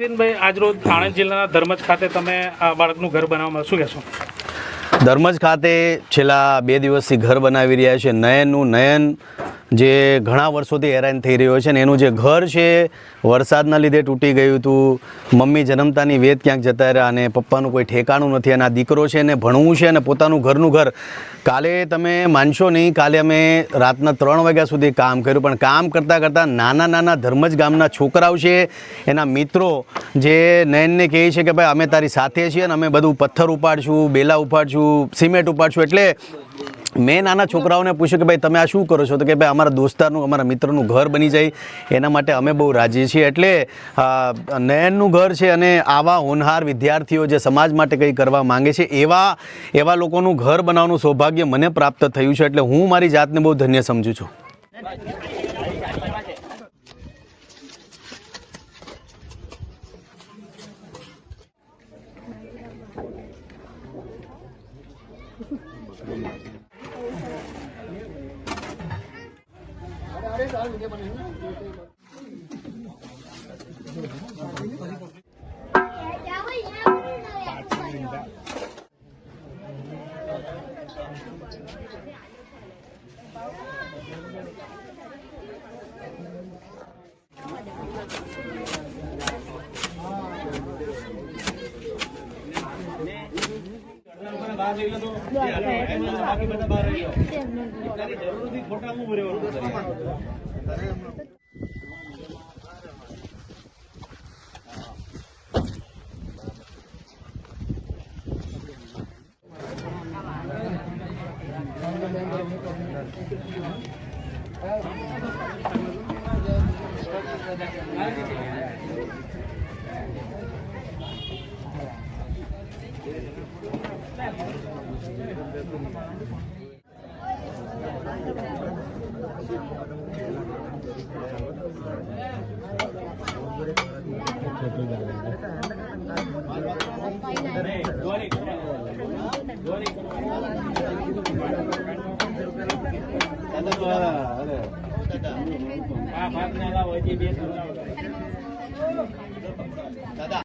ભાઈ આજરોજ આણંદ જિલ્લાના ધર્મજ ખાતે તમે આ બાળકનું ઘર બનાવવામાં શું કહેશો? ધર્મજ ખાતે છેલ્લા 2 દિવસથી ઘર બનાવી રહ્યા છે. નયન જે ઘણા વર્ષોથી હેરાન થઈ રહ્યો છે ને એનું જે ઘર છે વરસાદના લીધે તૂટી ગયું હતું. મમ્મી જન્મતાની વેદ ક્યાંક જતા રહ્યા અને પપ્પાનું કોઈ ઠેકાણું નથી અને આ દીકરો છે ને ભણવું છે અને પોતાનું ઘરનું ઘર. કાલે તમે માનશો નહીં, કાલે અમે રાતના 3 વાગ્યા સુધી કામ કર્યું, પણ કામ કરતાં નાના ધર્મજ ગામના છોકરાઓ છે, એના મિત્રો જે નયનને કહે છે કે ભાઈ અમે તારી સાથે છીએ ને અમે બધું પથ્થર ઉપાડશું, બેલા ઉપાડશું, સિમેન્ટ ઉપાડશું. એટલે મેં નાના છોકરાઓને પૂછ્યું કે ભાઈ તમે આ શું કરો છો? તો કે ભાઈ અમારા દોસ્તારનું, અમારા મિત્રનું ઘર બની જાય એના માટે અમે બહુ રાજી છીએ. એટલે નયનનું ઘર છે અને આવા હોનહાર વિદ્યાર્થીઓ જે સમાજ માટે કંઈ કરવા માંગે છે એવા લોકોનું ઘર બનાવવાનું સૌભાગ્ય મને પ્રાપ્ત થયું છે. એટલે હું મારી જાતને બહુ ધન્ય સમજું છું.